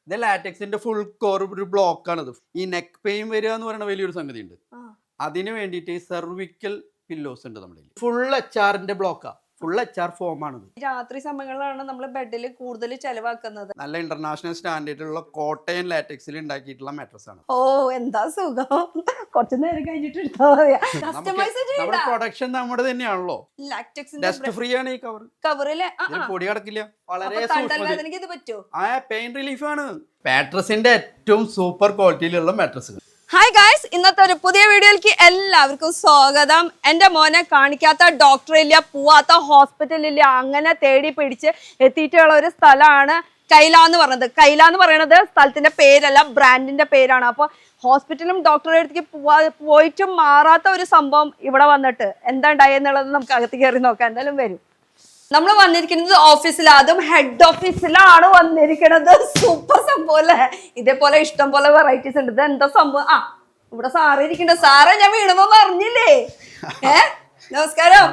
ഇത് ലാറ്റക്സിന്റെ full core ഒരു block ആണിത്. ഈ നെക്ക് പെയിൻ വരിക എന്ന് പറയുന്ന വലിയൊരു സംഗതി ഉണ്ട്. അതിന് വേണ്ടിയിട്ട് സെർവിക്കൽ പില്ലോസ് ഉണ്ട് നമ്മുടെ ഫുൾ HR ബ്ലോക്കാ. ഫുൾ HR ഫോം ആണിത്. രാത്രി സമയങ്ങളിലാണ് നമ്മൾ ബെഡിൽ കൂടുതൽ ചെലവാക്കുന്നത്. നല്ല ഇന്റർനാഷണൽ സ്റ്റാൻഡേർഡിലുള്ള കോട്ടയം ലാറ്റക്സിൽ ഉണ്ടാക്കിയിട്ടുള്ള മാട്രസ് ആണ്. ഓ എന്താ സുഖം. കുറച്ചു നേരം കഴിഞ്ഞിട്ട് എടുത്താൽ നമ്മുടെ പ്രൊഡക്ഷൻ നമ്മുടെ തന്നെയാണല്ലോ. ഡസ്റ്റ് ഫ്രീ ആണ് ഈ കവറില്. പൊടി കിടക്കില്ല. വളരെ പെയിൻ റിലീഫ് ആണ്. മാട്രസിന്റെ ഏറ്റവും സൂപ്പർ ക്വാളിറ്റിയിലുള്ള മാട്രസുകൾ. ഹായ് ഗായ്സ്, ഇന്നത്തെ ഒരു പുതിയ വീഡിയോയിലേക്ക് എല്ലാവർക്കും സ്വാഗതം. എൻ്റെ മോനെ കാണിക്കാത്ത ഡോക്ടറില്ല, പോവാത്ത ഹോസ്പിറ്റലില്ല, അങ്ങനെ തേടി പിടിച്ച് എത്തിയിട്ടുള്ള ഒരു സ്ഥലമാണ് കൈല എന്ന് പറയുന്നത്. കൈല എന്ന് പറയുന്നത് സ്ഥലത്തിന്റെ പേരല്ല, ബ്രാൻഡിന്റെ പേരാണ്. അപ്പോൾ ഹോസ്പിറ്റലും ഡോക്ടറുടെ അടുത്തേക്ക് പോയിട്ടും മാറാത്ത ഒരു സംഭവം ഇവിടെ വന്നിട്ട് എന്താ ഉണ്ടായെന്നുള്ളത് നമുക്ക് അകത്ത് കയറി നോക്കാം. എന്തായാലും വരും. നമ്മൾ വന്നിരിക്കുന്നത് ഓഫീസിലാണ്, അതും ഹെഡ് ഓഫീസിലാണ് വന്നിരിക്കുന്നത്. സൂപ്പർ സംഭവം അല്ലേ? ഇതേപോലെ ഇഷ്ടം പോലെ വെറൈറ്റീസ് ഉണ്ട്. ഇത് എന്താ സംഭവം? ഇവിടെ സാറ് ഇരിക്കണ്ട. സാറേ, ഞാൻ വീണെന്നൊന്നും അറിഞ്ഞില്ലേ? നമസ്കാരം.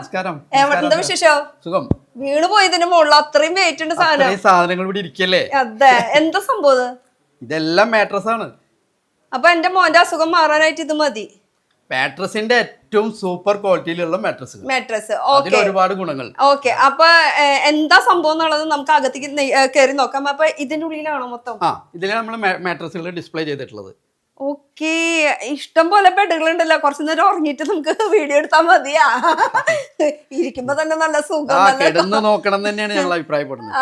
എന്താ വിശേഷം? സുഖം. വീണ് പോയതിന്റെ മുകളിൽ അത്രയും വെയിറ്റ് ഉണ്ട് സാധനങ്ങൾ ഇവിടെ ഇരിക്കല്ലേ? അതെ. എന്താ സംഭവം? ഇതെല്ലാം മാട്രസ് ആണ്. അപ്പൊ എന്റെ മോന്റെ അസുഖം മാറാനായിട്ട് ഇത് മതി. മാട്രസിന്റെ ഏറ്റവും സൂപ്പർ ക്വാളിറ്റിയിലുള്ള മാട്രസ്. ഒരുപാട് ഗുണങ്ങൾ. ഓക്കെ, അപ്പൊ എന്താ സംഭവം എന്നുള്ളത് നമുക്ക് അകത്തേക്ക് കയറി നോക്കാം. അപ്പൊ ഇതിന്റെ ഉള്ളിലാണോ മൊത്തം? ഇതിലാണ് നമ്മൾ മാട്രസുകൾ ഡിസ്പ്ലേ ചെയ്തിട്ടുള്ളത്. ഓക്കെ, ഇഷ്ടം പോലെ ബെഡുകൾ ഉണ്ടല്ലോ. കുറച്ചു നേരം ഉറങ്ങിയിട്ട് നമുക്ക് വീഡിയോ എടുത്താൽ മതിയാ. ഇരിക്കുമ്പോ തന്നെ നല്ല സുഖം. കിടന്ന് നോക്കണം തന്നെയാണ് ഞങ്ങൾ അഭിപ്രായപ്പെടുന്നത്.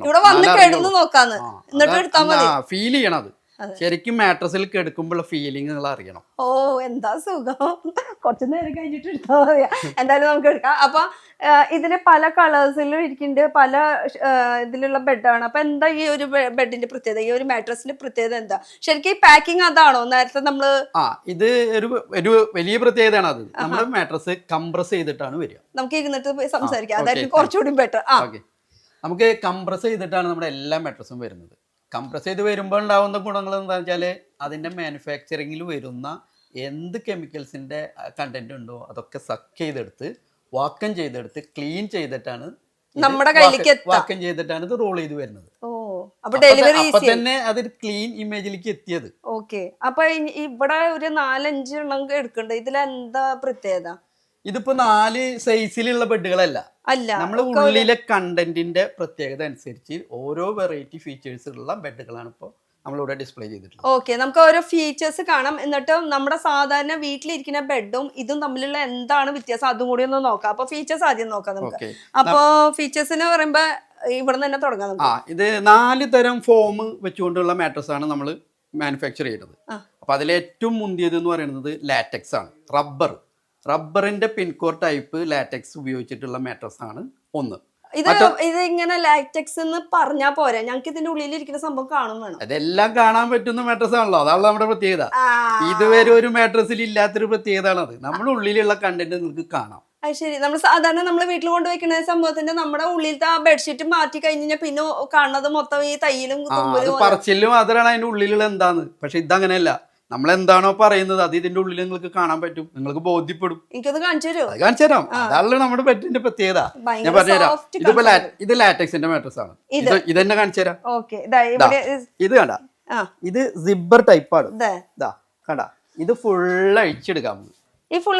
ഇവിടെ വന്ന് കിടന്ന് നോക്കാന്ന്, എന്നിട്ട് എടുത്താൽ മതി. ഫീൽ ചെയ്യണം. അത് ശരിക്കും മാട്രസിൽ കിടക്കുമ്പോഴുള്ള ഫീലിംഗ് നിങ്ങൾ അറിയണം. ഓ എന്താ സുഖം. കുറച്ചു നേരം കഴിഞ്ഞിട്ട് എടുത്താൽ മതിയാ. എന്തായാലും നമുക്ക് എടുക്കാം. അപ്പൊ ഇതിന് പല കളേഴ്സിലും ഇരിക്കുന്നുണ്ട്, പല ഇതിലുള്ള ബെഡാണ്. അപ്പൊ എന്താ ഈ ഒരു ബെഡിന്റെ പ്രത്യേകത, ഈ ഒരു മാട്രസിന്റെ പ്രത്യേകത എന്താ? ശരിക്കും ഈ പാക്കിംഗ് അതാണോ നേരത്തെ നമ്മള്? ഇത് ഒരു വലിയ പ്രത്യേകതയാണ്. അത് നമ്മുടെ മാട്രസ് കംപ്രസ് ചെയ്തിട്ടാണ് വരിക. നമുക്ക് ഇരുന്നിട്ട് സംസാരിക്കാം, അതായിരിക്കും കുറച്ചുകൂടി ബെറ്റർ. നമുക്ക് കംപ്രസ് ചെയ്തിട്ടാണ് നമ്മുടെ എല്ലാ മാട്രസും വരുന്നത്. കംപ്രസ് ചെയ്ത് വരുമ്പോൾ ഉണ്ടാകുന്ന ഗുണങ്ങൾ എന്താ വെച്ചാൽ അതിൻ്റെ മാനുഫാക്ചറിങ്ങിൽ വരുന്ന എന്ത് കെമിക്കൽസിൻ്റെ കണ്ടന്റ് ഉണ്ടോ അതൊക്കെ സക്ക് ചെയ്തെടുത്ത് വാക്കം ചെയ്തെടുത്ത് ക്ലീൻ ചെയ്തിട്ടാണ് നമ്മുടെ കയ്യിലേക്ക് വാക്കം ചെയ്തിട്ടാണ് ഇത് റോൾ ചെയ്ത് വരുന്നത്. അപ്പൊ തന്നെ അത് ക്ലീൻ ഇമേജിലേക്ക് എത്തിയത്. ഓക്കെ, അപ്പൊ ഇവിടെ ഒരു 4-5 എണ്ണം എടുക്കണ്ട. ഇതിലെന്താ പ്രത്യേകത? ഇതിപ്പോ 4 സൈസിലുള്ള ബെഡുകളല്ല, നമ്മള് ഉള്ളിലെ കണ്ടന്റിന്റെ പ്രത്യേകത അനുസരിച്ച് ഓരോ വെറൈറ്റി ഫീച്ചേഴ്സ് ഉള്ള ബെഡുകളാണ് ഇപ്പൊ നമ്മളിവിടെ ഡിസ്പ്ലേ ചെയ്തിട്ടുള്ളത്. ഓക്കെ, നമുക്ക് ഓരോ ഫീച്ചേഴ്സ് കാണാം. എന്നിട്ട് നമ്മുടെ സാധാരണ വീട്ടിലിരിക്കുന്ന ബെഡും ഇതും തമ്മിലുള്ള എന്താണ് വ്യത്യാസം അതും കൂടി ഒന്ന് നോക്കാം. അപ്പൊ ഫീച്ചേഴ്സ് ആദ്യം നോക്കാം നമുക്ക്. അപ്പൊ ഫീച്ചേഴ്സിന് പറയുമ്പോ ഇവിടെ തന്നെ തുടങ്ങാം. ഇത് 4 തരം ഫോം വെച്ചുകൊണ്ടുള്ള മാട്രസ് ആണ് നമ്മൾ മാനുഫാക്ചർ ചെയ്യുന്നത്. അപ്പൊ അതിൽ ഏറ്റവും മുന്തിയത് എന്ന് പറയുന്നത് ലാറ്റക്സ് ആണ്. റബ്ബറിന്റെ പിൻകോർ ടൈപ്പ് ലാറ്റക്സ് ഉപയോഗിച്ചിട്ടുള്ള മാട്രസ് ആണ് ഒന്ന്. ഇത് ഇങ്ങനെ ലാറ്റക്സ് എന്ന് പറഞ്ഞാ പോരാ, ഞങ്ങൾക്ക് ഇതിന്റെ ഉള്ളിൽ ഇരിക്കുന്ന സംഭവം കാണും വേണം. അതെല്ലാം കാണാൻ പറ്റുന്ന മാട്രസ് ആണല്ലോ, അതാണ് നമ്മുടെ പ്രത്യേകത. ഇതുവരെ ഒരു മാട്രസിൽ ഇല്ലാത്തൊരു പ്രത്യേകത ആണ് അത്. നമ്മുടെ ഉള്ളിലുള്ള കണ്ടന്റ് നിങ്ങൾക്ക് കാണാം. അത് ശരി. നമ്മൾ സാധാരണ നമ്മൾ വീട്ടിൽ കൊണ്ടുവയ്ക്കുന്ന സംഭവത്തിന്റെ നമ്മുടെ ഉള്ളിലത്തെ ആ ബെഡ്ഷീറ്റ് മാറ്റി കഴിഞ്ഞാൽ പിന്നെ കാണുന്നത് മൊത്തം ഈ തയ്യലും പറച്ചിലും മാത്രമാണ് അതിന്റെ ഉള്ളിലുള്ള എന്താന്ന്. പക്ഷെ ഇതങ്ങനെയല്ല. നമ്മളെന്താണോ പറയുന്നത് അത് ഇതിന്റെ ഉള്ളിൽ നിങ്ങൾക്ക് കാണാൻ പറ്റും, നിങ്ങൾക്ക് ബോധ്യപ്പെടും. എനിക്കത് കാണിച്ചു തരാം. അതാണ് നമ്മുടെ ബെഡിന്റെ പ്രത്യേകത. ഞാൻ പറഞ്ഞുതരാം. ഇത് ലാറ്റക്സിന്റെ മാട്രസ് ആണ്. ഇത് തന്നെ കാണിച്ചു തരാം. ഇത് കണ്ട, ഇത് സിബ്ബർ ടൈപ്പ് ആണ്. കണ്ട, ഇത് ഫുൾ അഴിച്ചെടുക്കാം. ഫുൾ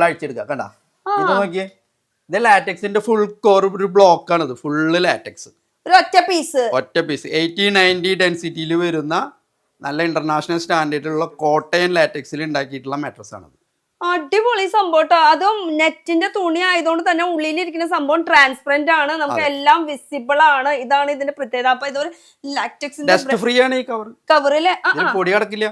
അഴിച്ചെടുക്കാം. കണ്ട, ഇത് നോക്കിയേ. ഇത് ലാറ്റക്സിന്റെ ഫുൾ കോർ ഒരു ബ്ലോക്ക് ആണ്. ഇത് ഫുള്ള് ലാറ്റക്സ്, ഒറ്റ പീസ് 80-90 ഡെൻസിറ്റിയിൽ വരുന്ന നല്ല ഇന്റർനാഷണൽ സ്റ്റാൻഡേർഡിലുള്ള കോട്ടയം ലാറ്റക്സിൽ ഉണ്ടാക്കിയിട്ടുള്ള മാട്രസ് ആണ്. അടിപൊളി സംഭവം. അതും നെറ്റിന്റെ തുണി ആയതുകൊണ്ട് തന്നെ ഉള്ളിലിരിക്കുന്ന സംഭവം ട്രാൻസ്പെറന്റ് ആണ്, നമുക്ക് എല്ലാം വിസിബിൾ ആണ്. ഇതാണ് ഇതിന്റെ പ്രത്യേകത. അപ്പൊ ഇതൊരു ലാറ്റക്സിന്റെ ഡസ്റ്റ് ഫ്രീ ആണ്. ഈ കവറില് പൊടി കിടക്കില്ല.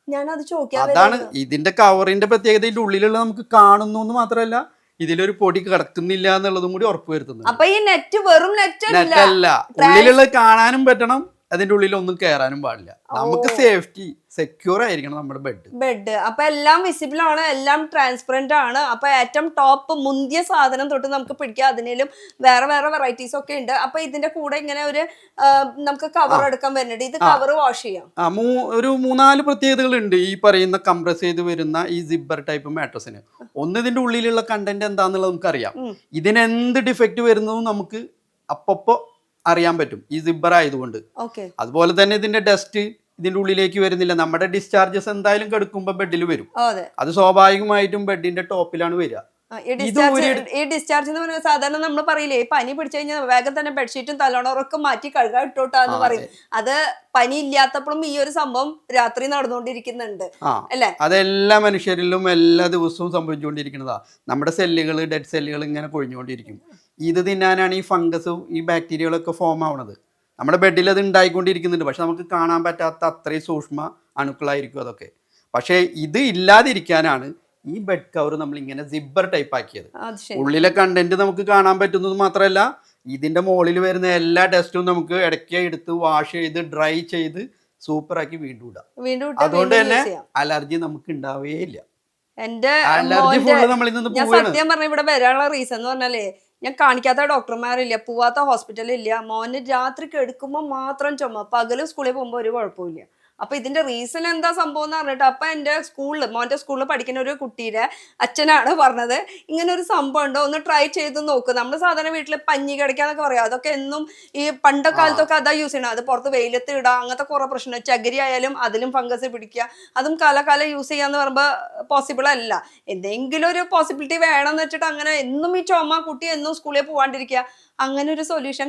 ഞാനത് ചോദിക്കാം. അതാണ് ഇതിന്റെ കവറിന്റെ പ്രത്യേകത. ഇതിന്റെ ഉള്ളിലുള്ള നമുക്ക് കാണുന്നു എന്ന് മാത്രമല്ല, ഇതിലൊരു പൊടി കിടക്കുന്നില്ല എന്നുള്ളതും കൂടി ഉറപ്പുവരുത്തുന്നു. അപ്പൊ ഈ നെറ്റ് വെറും നെറ്റ് അല്ല, ഉള്ളിലുള്ളത് കാണാനും പറ്റണം, അതിന്റെ ഉള്ളിൽ ഒന്നും കയറാനും പാടില്ല. നമുക്ക് സേഫ്റ്റി സെക്യൂർ ആയിരിക്കണം നമ്മുടെ ബെഡ്. അപ്പൊ എല്ലാം വിസിബിൾ ആണ്, എല്ലാം ട്രാൻസ്പെറന്റ് ആണ്. അപ്പൊ ഏറ്റവും ടോപ്പ് മുന്തിയ സാധനം തൊട്ട് നമുക്ക് പിടിക്കാം. അതിനും വേറെ വേറെ വെറൈറ്റീസ് ഒക്കെ ഉണ്ട്. അപ്പൊ ഇതിന്റെ കൂടെ ഇങ്ങനെ ഒരു നമുക്ക് കവർ എടുക്കാൻ വരുന്നുണ്ട്. ഇത് കവർ വാഷ് ചെയ്യാം. ഒരു 3-4 പ്രത്യേകതകൾ ഉണ്ട് ഈ പറയുന്ന കംപ്രസ് ചെയ്ത് വരുന്ന ഈ സിബ്ബർ ടൈപ്പ് മാട്രസിന്. ഒന്ന്, ഇതിന്റെ ഉള്ളിലുള്ള കണ്ടന്റ് എന്താന്നുള്ളത് നമുക്കറിയാം. ഇതിന് എന്ത് ഡിഫക്റ്റ് വരുന്നതും നമുക്ക് അപ്പപ്പോ അറിയാൻ പറ്റും ഈ സിബ്ബർ ആയതുകൊണ്ട്. അതുപോലെ തന്നെ ഇതിന്റെ ഡസ്റ്റ് ഇതിന്റെ ഉള്ളിലേക്ക് വരുന്നില്ല. നമ്മുടെ ഡിസ്ചാർജസ് എന്തായാലും കിടക്കുമ്പോ ബെഡിൽ വരും. അത് സ്വാഭാവികമായിട്ടും ബെഡിന്റെ ടോപ്പിലാണ് വരിക. ഈ ഡിസ്ചാർജ് എന്ന് പറയുന്നത് സാധാരണ നമ്മൾ പറയില്ലേ, പനി പിടിച്ചു കഴിഞ്ഞാൽ വേഗം തന്നെ ബെഡ്ഷീറ്റും തലോണറൊക്കെ മാറ്റി കഴുകാൻ ഇട്ടോട്ടാന്ന് പറയും. അത് പനി ഇല്ലാത്തപ്പോഴും ഈ ഒരു സംഭവം രാത്രി നടന്നുകൊണ്ടിരിക്കുന്നുണ്ട് അല്ലെ? അതെല്ലാ മനുഷ്യരിലും എല്ലാ ദിവസവും സംഭവിച്ചുകൊണ്ടിരിക്കുന്നതാ. നമ്മുടെ സെല്ലുകൾ, ഡെഡ് സെല്ലുകൾ ഇങ്ങനെ കൊഴിഞ്ഞുകൊണ്ടിരിക്കും. ഇത് തിന്നാനാണ് ഈ ഫംഗസും ഈ ബാക്ടീരിയകളൊക്കെ ഫോം ആവണത്. നമ്മുടെ ബെഡിൽ അത് ഉണ്ടായിക്കൊണ്ടിരിക്കുന്നുണ്ട്. പക്ഷെ നമുക്ക് കാണാൻ പറ്റാത്ത അത്രയും സൂക്ഷ്മ അണുക്കളായിരിക്കും അതൊക്കെ. പക്ഷെ ഇത് ഇല്ലാതിരിക്കാനാണ് ഈ ബെഡ് കവർ നമ്മൾ ഇങ്ങനെ സിബ്ബർ ടൈപ്പ് ആക്കിയത്. ഉള്ളിലെ കണ്ടന്റ് നമുക്ക് കാണാൻ പറ്റുന്നത് മാത്രമല്ല, ഇതിന്റെ മുകളിൽ വരുന്ന എല്ലാ ഡസ്റ്റും നമുക്ക് ഇടയ്ക്ക് എടുത്ത് വാഷ് ചെയ്ത് ഡ്രൈ ചെയ്ത് സൂപ്പർ ആക്കി വീണ്ടും ഇടാം. അതുകൊണ്ട് തന്നെ അലർജി നമുക്ക് ഉണ്ടാവേ ഇല്ല. അലർജി ഫുള്ള് നമ്മളിൽ നിന്ന് ഞാൻ സത്യം പറഞ്ഞ ഇവിടെ വരാനുള്ള റീസൺ എന്ന് പറഞ്ഞാലേ, ഞാൻ കാണിക്കാത്ത ഡോക്ടർമാരില്ല, പോവാത്ത ഹോസ്പിറ്റലില്ല. മോന് രാത്രി എടുക്കുമ്പോൾ മാത്രം ചുമ, പകല് സ്കൂളിൽ പോകുമ്പോൾ ഒരു കുഴപ്പമില്ല. അപ്പൊ ഇതിന്റെ റീസൺ എന്താ സംഭവം എന്ന് പറഞ്ഞിട്ട് അപ്പൊ എന്റെ മോന്റെ സ്കൂളിൽ പഠിക്കുന്ന ഒരു കുട്ടിയുടെ അച്ഛനാണ് പറഞ്ഞത്, ഇങ്ങനെ ഒരു സംഭവം ഉണ്ടോ, ഒന്ന് ട്രൈ ചെയ്ത് നോക്ക്. നമ്മൾ സാധാരണ വീട്ടിൽ പഞ്ഞി കിടക്കാന്നൊക്കെ പറയാം. അതൊക്കെ എന്നും ഈ പണ്ട കാലത്തൊക്കെ അതാ യൂസ് ചെയ്യണം. അത് പുറത്ത് വെയിലത്ത് ഇടാം, അങ്ങനത്തെ കുറെ പ്രശ്നം. ചകിരി ആയാലും അതിലും ഫംഗസ് പിടിക്കുക. അതും കാലകാലം യൂസ് ചെയ്യാന്ന് പറയുമ്പോ പോസിബിൾ അല്ല. എന്തെങ്കിലും ഒരു പോസിബിലിറ്റി വേണമെന്ന് വെച്ചിട്ട് അങ്ങനെ എന്നും ഈ ചുമ കുട്ടി എന്നും സ്കൂളിൽ പോവാണ്ടിരിക്കുക, അങ്ങനെ ഒരു സൊല്യൂഷൻ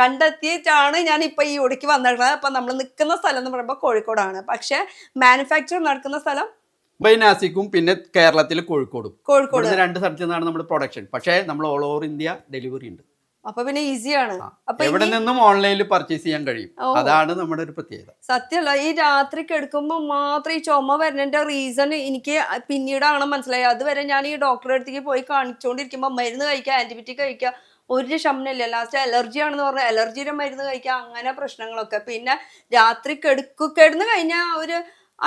കണ്ടെത്തിയിട്ടാണ് ഞാൻ ഇപ്പൊ ഈ ഒടിക്ക് വന്നിട്ടുള്ളത്. അപ്പൊ നമ്മൾ നിൽക്കുന്ന സ്ഥലം എന്ന് പറയുമ്പോൾ കോഴിക്കോടാണ്. പക്ഷെ മാനുഫാക്ചർ നടക്കുന്ന സ്ഥലം ബൈനാസിക്കും പിന്നെ കേരളത്തിൽ കോഴിക്കോട് 2 സ്ഥലത്തു നിന്നാണ് നമ്മുടെ പ്രൊഡക്ഷൻ. പക്ഷേ നമ്മൾ ഓൾ ഓവർ ഇന്ത്യ ഡെലിവറി ഉണ്ട്. അപ്പൊ പിന്നെ ഈസിയാണ്. എവിടെ നിന്നും ഓൺലൈനിൽ പർച്ചേസ് ചെയ്യാൻ കഴിയും. അതാണ് നമ്മുടെ ഒരു പ്രത്യേകത. സത്യമല്ല, ഈ രാത്രിക്ക് എടുക്കുമ്പോൾ മാത്രം ഈ ചുമ വരുന്നതിന്റെ റീസൺ എനിക്ക് പിന്നീടാണ് മനസ്സിലായത്. അതുവരെ ഞാൻ ഈ ഡോക്ടറെ അടുത്തേക്ക് പോയി കാണിച്ചുകൊണ്ടിരിക്കുമ്പോൾ മരുന്ന് കഴിക്കുക, ആന്റിബയോട്ടിക് കഴിക്കുക, ഒരു ശമനമില്ല. ലാസ്റ്റ് അലർജി ആണെന്ന് പറഞ്ഞാൽ അലർജിയുടെ മരുന്ന് കഴിക്കുക, അങ്ങനെ പ്രശ്നങ്ങളൊക്കെ. പിന്നെ രാത്രി കിടന്നു കഴിഞ്ഞാൽ ഒരു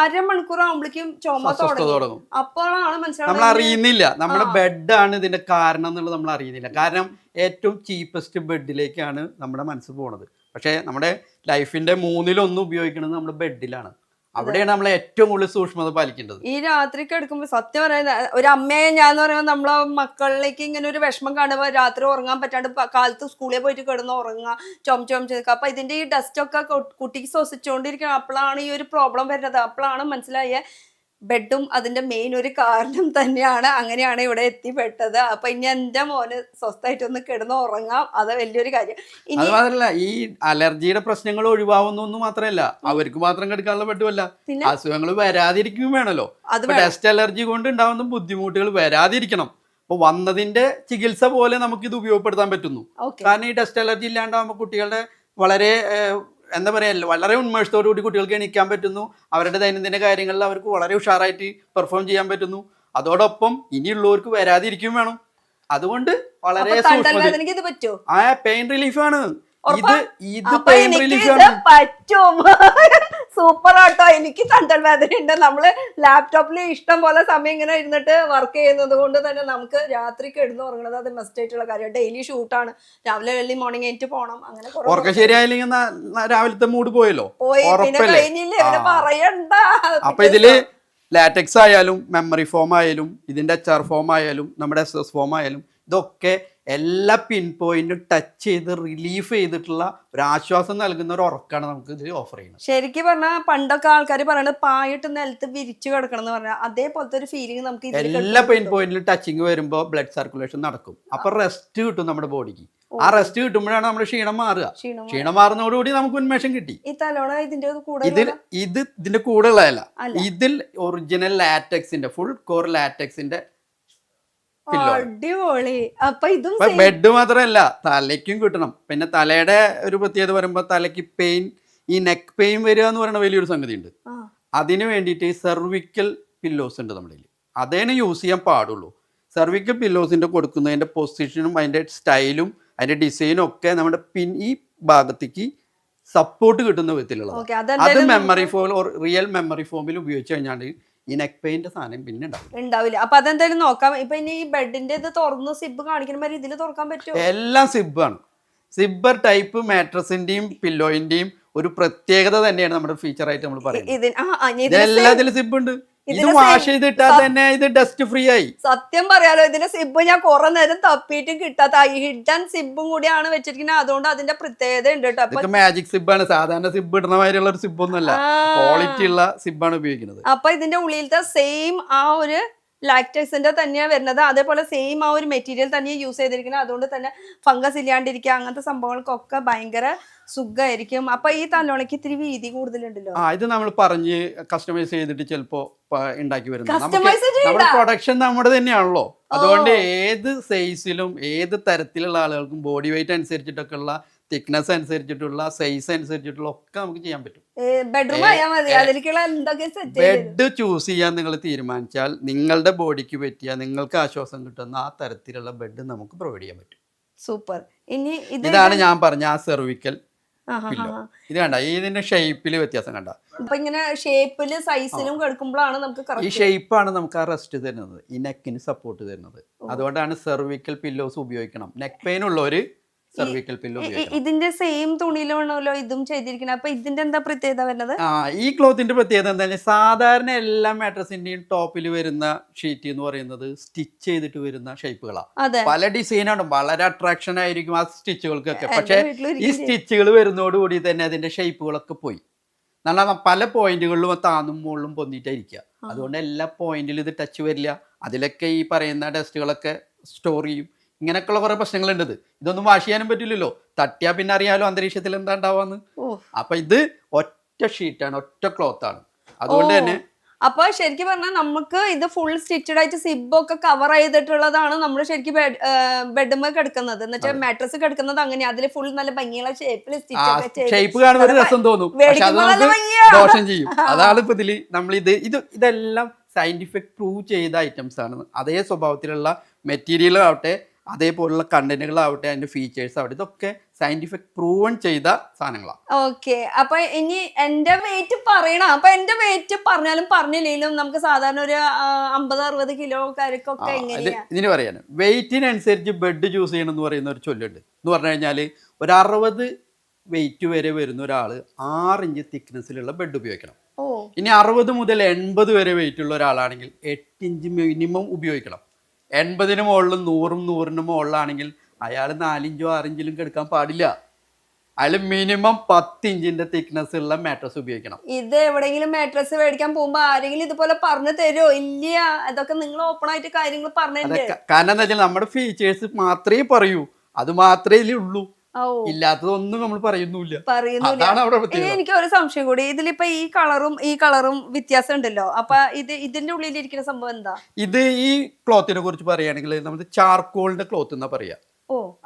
അരമണിക്കൂർ ആകുമ്പോഴേക്കും ചുമ തുടങ്ങും. അപ്പോഴാണ് മനസ്സിലാവുന്നത് നമ്മൾ അറിയുന്നില്ല നമ്മുടെ ബെഡാണ് ഇതിന്റെ കാരണം എന്നുള്ളത് നമ്മൾ അറിയുന്നില്ല. കാരണം ഏറ്റവും ചീപ്പസ്റ്റ് ബെഡിലേക്കാണ് നമ്മുടെ മനസ്സ് പോണത്. പക്ഷെ നമ്മുടെ ലൈഫിന്റെ 1/3 ഉപയോഗിക്കുന്നത് നമ്മുടെ ബെഡിലാണ്. അവിടെയാണ് നമ്മൾ ഏറ്റവും കൂടുതൽ സൂക്ഷ്മത പാലിക്കേണ്ടത്. ഈ രാത്രിക്ക് എടുക്കുമ്പോൾ സത്യം പറയുന്നത്, ഒരു അമ്മയെ ഞാൻ പറയുമ്പോൾ നമ്മളെ മക്കളിലേക്ക് ഇങ്ങനെ ഒരു വിഷമം കാണുമ്പോൾ രാത്രി ഉറങ്ങാൻ പറ്റാണ്ട് കാലത്ത് സ്കൂളിൽ പോയിട്ട് കിടന്ന് ഉറങ്ങുക, ചുമച്ച് അപ്പൊ ഇതിന്റെ ഈ ഡസ്റ്റ് ഒക്കെ കുട്ടിക്ക് ശ്വസിച്ചുകൊണ്ടിരിക്കണം. അപ്പോഴാണ് ഈ ഒരു പ്രോബ്ലം വരുന്നത്. അപ്പോഴാണ് മനസ്സിലായ ബെഡും അതിന്റെ മെയിൻ ഒരു കാരണം തന്നെയാണ്. അങ്ങനെയാണ് ഇവിടെ എത്തിപ്പെട്ടത്. അപ്പൊ ഇനി എന്റെ മോന് സ്വസ്ഥമായിട്ടൊന്ന് കിടന്ന് ഉറങ്ങാം, അത് വലിയൊരു കാര്യം. അത് മാത്രല്ല, ഈ അലർജിയുടെ പ്രശ്നങ്ങൾ ഒഴിവാവുന്നു മാത്രമല്ല, അവർക്ക് മാത്രം കിടക്കാനുള്ള ബെഡുമല്ല, അസുഖങ്ങൾ വരാതിരിക്കും വേണല്ലോ. ഡസ്റ്റ് അലർജി കൊണ്ട് ഉണ്ടാവുന്ന ബുദ്ധിമുട്ടുകൾ വരാതിരിക്കണം. അപ്പൊ വന്നതിന്റെ ചികിത്സ പോലെ നമുക്ക് ഇത് ഉപയോഗപ്പെടുത്താൻ പറ്റുന്നു. കാരണം ഈ ഡസ്റ്റ് അലർജി ഇല്ലാണ്ടാവുമ്പോൾ കുട്ടികളുടെ വളരെ എന്താ പറയുക, വളരെ ഉന്മേഷത്തോടു കൂടി കുട്ടികൾക്ക് എണീക്കാൻ പറ്റുന്നു. അവരുടെ ദൈനംദിന കാര്യങ്ങളിൽ അവർക്ക് വളരെ ഉഷാറായിട്ട് പെർഫോം ചെയ്യാൻ പറ്റുന്നു. അതോടൊപ്പം ഇനിയുള്ളവർക്ക് വരാതിരിക്കും വേണം. അതുകൊണ്ട് വളരെ പെയിൻ റിലീഫ് ആണ് ഇത് പെയിൻ റിലീഫ് ആണ്. പറ്റും, സൂപ്പർ ആട്ടോ. എനിക്ക് തണ്ടൽ വേദന ഉണ്ട്. നമ്മള് ലാപ്ടോപ്പിൽ ഇഷ്ടം പോലെ സമയം ഇങ്ങനെ ഇരുന്നിട്ട് വർക്ക് ചെയ്യുന്നത് കൊണ്ട് തന്നെ നമുക്ക് രാത്രി കിടന്ന് ഉറങ്ങുന്നത് അത് മസ്റ്റ് ആയിട്ടുള്ള കാര്യം. ഡെയിലി ഷൂട്ടാണ്, രാവിലെ വെള്ളി മോർണിംഗ് ആയിട്ട് പോകണം. അങ്ങനെ ശരിയായില്ലെങ്കിൽ രാവിലത്തെ മൂഡ് പോയല്ലോ, പിന്നെ കഴിഞ്ഞില്ലേ, പിന്നെ പറയണ്ട. അപ്പൊ ഇതില് ലാറ്റക്സ് ആയാലും മെമ്മറി ഫോം ആയാലും ഇതിന്റെ HR ഫോം ആയാലും നമ്മുടെ SS ഫോം ആയാലും ഇതൊക്കെ എല്ലാ പിൻ പോയിന്റും ടച്ച് ചെയ്ത് റിലീഫ് ചെയ്തിട്ടുള്ള ഒരു ആശ്വാസം നൽകുന്ന ഒരു ഉറക്കാണ് നമുക്ക് ഇത് ഓഫർ ചെയ്യുന്നത്. ശരിക്കും പറഞ്ഞാൽ പണ്ടൊക്കെ ആൾക്കാർ പറയുന്നത് പായിട്ട് നിലത്ത് വിരിച്ചു കിടക്കണം എന്ന് പറഞ്ഞാൽ അതേപോലത്തെ ഒരു ഫീലിംഗ് നമുക്ക് എല്ലാ പിൻ പോയിന്റിലും ടച്ചിങ് വരുമ്പോൾ ബ്ലഡ് സർക്കുലേഷൻ നടക്കും. അപ്പൊ റെസ്റ്റ് കിട്ടും നമ്മുടെ ബോഡിക്ക്. ആ റെസ്റ്റ് കിട്ടുമ്പോഴാണ് നമ്മുടെ ക്ഷീണം മാറുക. ക്ഷീണം മാറുന്നതോടുകൂടി നമുക്ക് ഉന്മേഷം കിട്ടി. ഈ തലോണ ഇതിന്റെ കൂടെ ഉള്ളതല്ല, ഇതിൽ ഒറിജിനൽ ലാറ്റക്സിന്റെ ഫുൾ കോർ ലാറ്റക്സിന്റെ ബെഡ് മാത്രമല്ല തലയ്ക്കും കിട്ടണം. പിന്നെ തലയുടെ ഒരു പ്രത്യേകത പറയുമ്പോൾ തലയ്ക്ക് പെയിൻ, ഈ നെക്ക് പെയിൻ വരിക എന്ന് പറയുന്ന വലിയൊരു സംഗതി ഉണ്ട്. അതിന് വേണ്ടിയിട്ട് സെർവിക്കൽ പില്ലോസ് ഉണ്ട് നമ്മുടെ കയ്യിൽ. അതേനെ യൂസ് ചെയ്യാൻ പാടുള്ളൂ. സെർവിക്കൽ പില്ലോസിന്റെ കൊടുക്കുന്നതിന്റെ പൊസിഷനും അതിന്റെ സ്റ്റൈലും അതിന്റെ ഡിസൈനും ഒക്കെ നമ്മുടെ ഈ ഭാഗത്തേക്ക് സപ്പോർട്ട് കിട്ടുന്ന വിധത്തിലുള്ളത്. അത് മെമ്മറി ഫോം റിയൽ മെമ്മറി ഫോമിൽ ഉപയോഗിച്ച് കഴിഞ്ഞാൽ ഈ നെക്ക് പെയിന്റെ സാധനം പിന്നെ ഉണ്ടാവില്ല. അപ്പൊ അതെന്തായാലും നോക്കാം. ഇപ്പൊ ഇനി ഈ ബെഡിന്റെ ഇത് തുറന്ന് സിബ് കാണിക്കുന്ന ഇതിൽ തുറക്കാൻ പറ്റുമോ? എല്ലാം സിബാണ്. സിബ്ബർ ടൈപ്പ് മാട്രസിന്റെയും പില്ലോയിന്റെയും ഒരു പ്രത്യേകത തന്നെയാണ് നമ്മുടെ ഫീച്ചർ ആയിട്ട് നമ്മൾ പറയുന്നത്. എല്ലാത്തിലും സിബ് ഉണ്ട്. ഇത് വാഷ് ചെയ്തിട്ടാൽ തന്നെ ഇത് ഡസ്റ്റ് ഫ്രീ ആയി. സത്യം പറയാലോ, ഇതിന്റെ സിബ് ഞാൻ കുറെ നേരം തപ്പിയിട്ടും കിട്ടാത്ത ഹിഡൻ സിബും കൂടിയാണ് വെച്ചിരിക്കുന്നത്. അതുകൊണ്ട് അതിന്റെ പ്രത്യേകത ഉണ്ട് കേട്ടോ. മാജിക് സിബാണ്. സാധാരണ സിബ് ഇടുന്ന മാതിരിയുള്ള ഒരു സിബ് ഒന്നുമല്ല, ക്വാളിറ്റി ഉള്ള സിബാണ് ഉപയോഗിക്കുന്നത്. അപ്പൊ ഇതിന്റെ ഉള്ളിലത്തെ സെയിം ആ ഒരു ലാക്ടക്സിന്റെ തന്നെയാണ് വരുന്നത്. അതേപോലെ സെയിം ആ ഒരു മെറ്റീരിയൽ തന്നെയാണ് യൂസ് ചെയ്തിരിക്കുന്നത്. അതുകൊണ്ട് തന്നെ ഫംഗസ് ഇല്ലാണ്ടിരിക്കുക, അങ്ങനത്തെ സംഭവങ്ങൾക്കൊക്കെ ഭയങ്കര സുഖമായിരിക്കും. അപ്പൊ ഈ തലോണയ്ക്ക് ഇത്തിരി വീതി കൂടുതലുണ്ടല്ലോ. ഇത് നമ്മൾ പറഞ്ഞ് കസ്റ്റമൈസ് ചെയ്തിട്ട് ചിലപ്പോ ഉണ്ടാക്കി വരുന്നത്. നമ്മുടെ പ്രൊഡക്ഷൻ നമ്മുടെ തന്നെയാണല്ലോ. അതുകൊണ്ട് ഏത് സൈസിലും ഏത് തരത്തിലുള്ള ആളുകൾക്കും ബോഡി വെയിറ്റ് അനുസരിച്ചിട്ടൊക്കെ ഉള്ള തിക്നെസ് അനുസരിച്ചിട്ടുള്ള സൈസ് അനുസരിച്ചിട്ടുള്ള ഒക്കെ നമുക്ക് ചെയ്യാൻ പറ്റും. ബെഡ് ചൂസ് ചെയ്യാൻ നിങ്ങൾ തീരുമാനിച്ചാൽ നിങ്ങളുടെ ബോഡിക്ക് പറ്റിയ നിങ്ങൾക്ക് ആശ്വാസം കിട്ടുന്ന ആ തരത്തിലുള്ള ബെഡ് നമുക്ക് പ്രൊവൈഡ് ചെയ്യാൻ പറ്റും. സൂപ്പർ. ഇനി ഇതാണ് ഞാൻ പറഞ്ഞ ആ സെർവിക്കൽ പില്ലോ. ഇത് കണ്ട, ഇതിന്റെ ഷേപ്പില് വ്യത്യാസം കണ്ട. ഇങ്ങനെ ഷേപ്പിലും സൈസിലും കിടക്കുമ്പോഴാണ് നമുക്ക് ഈ ഷേപ്പാണ് നമുക്ക് ആ റെസ്റ്റ് തരുന്നത്, ഈ നെക്കിന് സപ്പോർട്ട് തരുന്നത്. അതുകൊണ്ടാണ് സെർവിക്കൽ പില്ലോസ് ഉപയോഗിക്കണം. നെക്ക് പെയിൻ ഉള്ളവര് സെർവിക്കൽ പില്ലോ. ഇതിന്റെ സെയിം തുണിയിലാണല്ലോ ഇതും ചെയ്തിരിക്കുന്നത്. അപ്പൊ ഇതിന്റെ എന്താ പ്രത്യേകത വരുന്നത്? ഈ ക്ലോത്തിന്റെ പ്രത്യേകത എന്താ വെച്ചാൽ സാധാരണ എല്ലാ മാട്രസിന്റെയും ടോപ്പിൽ വരുന്ന ഷീറ്റ് എന്ന് പറയുന്നത് സ്റ്റിച്ച് ചെയ്തിട്ട് വരുന്ന ഷേപ്പുകളാണ്. പല ഡിസൈനാണ്, വളരെ അട്രാക്ഷൻ ആയിരിക്കും ആ സ്റ്റിച്ചുകൾക്കൊക്കെ. പക്ഷെ ഈ സ്റ്റിച്ചുകൾ വരുന്നതോടുകൂടി തന്നെ അതിന്റെ ഷേപ്പുകളൊക്കെ പോയി. എന്നാൽ പല പോയിന്റുകളിലും താന്നും മുകളിലും പൊന്നിട്ടായിരിക്കുക. അതുകൊണ്ട് എല്ലാ പോയിന്റിലും ഇത് ടച്ച് വരില്ല. അതിലൊക്കെ ഈ പറയുന്ന ഡസ്റ്റുകളൊക്കെ സ്റ്റോർ ചെയ്യും. ഇങ്ങനെയൊക്കെയുള്ള കുറെ പ്രശ്നങ്ങളുണ്ട്. ഇതൊന്നും വാഷ് ചെയ്യാനും പറ്റില്ലല്ലോ. തട്ടിയാ പിന്നെ അറിയാലോ അന്തരീക്ഷത്തിൽ എന്താ ഉണ്ടാവാന്ന്. അപ്പൊ ഇത് ഒറ്റ ഷീറ്റാണ്, ഒറ്റ ക്ലോത്ത് ആണ്. അതുകൊണ്ട് തന്നെ അപ്പൊ ശരിക്കും പറഞ്ഞാൽ നമുക്ക് ഇത് ഫുൾ സ്റ്റിച്ചഡ് ആയിട്ട് സിബൊക്കെ കവർ ചെയ്തിട്ടുള്ളതാണ് നമ്മൾ ശരിക്കും ബെഡ്മ കിടക്കുന്നത്. എന്നുവെച്ചാൽ മാട്രസ് കിടക്കുന്നത് അങ്ങനെ അതിൽ ഫുൾ നല്ല ഭംഗിയുള്ള ഷേപ്പിൽ ഷേപ്പ് കാണുമ്പോൾ ഒരു രസം തോന്നും, പക്ഷെ അത് നമുക്ക് ദോഷം ചെയ്യും. അതാണ് ഇപ്പൊ ഇതില് നമ്മൾ ഇതെല്ലാം സയന്റിഫിക് പ്രൂവ് ചെയ്ത ഐറ്റംസ് ആണ്. അതേ സ്വഭാവത്തിലുള്ള മെറ്റീരിയലാവട്ടെ, അതേപോലുള്ള കണ്ടന്റുകളാവട്ടെ, അതിന്റെ ഫീച്ചേഴ്സ് ആവട്ടെ, ഇതൊക്കെ സയന്റിഫിക് പ്രൂവൺ ചെയ്ത സാധനങ്ങളാണ്. ഓക്കെ. അപ്പൊ ഇനി എന്റെ വെയിറ്റ് പറയണം. അപ്പൊ എന്റെ വെയിറ്റ് പറഞ്ഞാലും പറഞ്ഞില്ലെങ്കിലും നമുക്ക് സാധാരണ ഒരു 50-60 കിലോക്കാർക്കൊക്കെ ഇതിന് പറയാൻ വെയിറ്റിനനുസരിച്ച് ബെഡ് ചൂസ് ചെയ്യണം എന്ന് പറയുന്ന ഒരു ചൊല്ലുണ്ട്. എന്ന് പറഞ്ഞു കഴിഞ്ഞാൽ ഒരു 60 വെയിറ്റ് വരെ വരുന്ന ഒരാള് 6 ഇഞ്ച് തിക്നെസ്സിലുള്ള ബെഡ് ഉപയോഗിക്കണം. ഇനി 60 മുതൽ 80 വരെ വെയിറ്റ് ഉള്ള ഒരാളാണെങ്കിൽ 8 ഇഞ്ച് മിനിമം ഉപയോഗിക്കണം. 80-ന് മുകളിലും 100-100-ന് മുകളിലാണെങ്കിൽ അയാൾ 4 ഇഞ്ചോ 6 ഇഞ്ചിലും കിടക്കാൻ പാടില്ല. അയാൾ മിനിമം 10 ഇഞ്ചിന്റെ തിക്നെസ് ഉള്ള മാട്രസ് ഉപയോഗിക്കണം. ഇത് എവിടെയെങ്കിലും മാട്രസ് മേടിക്കാൻ പോകുമ്പോ ആരെങ്കിലും ഇതുപോലെ പറഞ്ഞു തരുമോ? ഇല്ല, അതൊക്കെ നിങ്ങൾ ഓപ്പൺ ആയിട്ട് കാര്യങ്ങൾ പറഞ്ഞു. കാരണം എന്താ വെച്ചാൽ നമ്മുടെ ഫീച്ചേഴ്സ് മാത്രമേ പറയൂ, അത് മാത്രമേ ഉള്ളൂ. ഇല്ലാത്തതൊന്നും നമ്മൾ പറയുന്നില്ല. എനിക്ക് ഒരു സംശയം കൂടി, ഇതിലിപ്പോ ഈ കളറും വ്യത്യാസം ഉണ്ടല്ലോ. അപ്പൊ ഇതിന്റെ ഉള്ളിലിരിക്കുന്ന സംഭവം എന്താ? ഇത് ഈ ക്ലോത്തിനെ കുറിച്ച് പറയുകയാണെങ്കിൽ നമുക്ക് ചാർക്കോളിന്റെ ക്ലോത്ത് എന്നാ പറയാ.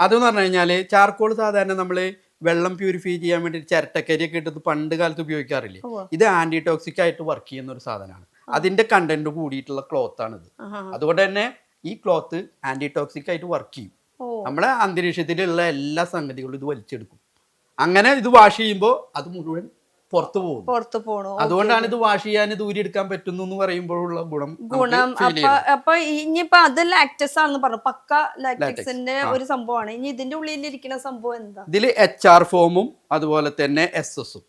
അതെന്ന് പറഞ്ഞു കഴിഞ്ഞാല് ചാർക്കോൾ സാധാരണ നമ്മള് വെള്ളം പ്യൂരിഫൈ ചെയ്യാൻ വേണ്ടി ചിരട്ടക്കരിയൊക്കെ ഇട്ടത് പണ്ട് കാലത്ത് ഉപയോഗിക്കാറില്ലേ. ഇത് ആന്റി ടോക്സിക് ആയിട്ട് വർക്ക് ചെയ്യുന്ന ഒരു സാധനമാണ്. അതിന്റെ കണ്ടന്റ് കൂടിയിട്ടുള്ള ക്ലോത്ത് ആണിത്. അതുകൊണ്ട് തന്നെ ഈ ക്ലോത്ത് ആന്റി ടോക്സിക് ആയിട്ട് വർക്ക് ചെയ്യും. നമ്മുടെ അന്തരീക്ഷത്തിലുള്ള എല്ലാ സംഗതികളും ഇത് വലിച്ചെടുക്കും. അങ്ങനെ ഇത് വാഷ് ചെയ്യുമ്പോൾ അത് മുഴുവൻ പുറത്തു പോകും. അതുകൊണ്ടാണ് ഇത് വാഷ് ചെയ്യാൻ ദൂരി എടുക്കാൻ പറ്റുന്നു എന്ന് പറയുമ്പോഴുള്ള ഗുണം. അപ്പൊ ഇനിയിപ്പോ അത് ലാക്ടസ് ആണെന്ന് പറഞ്ഞു, പക്ക ലാക്ടക്സിന്റെ ഒരു സംഭവമാണ്. ഇനി ഇതിന്റെ ഉള്ളിലിരിക്കുന്ന സംഭവം എന്താ? ഇതില് HR ഫോമും അതുപോലെ തന്നെ SS ഉം.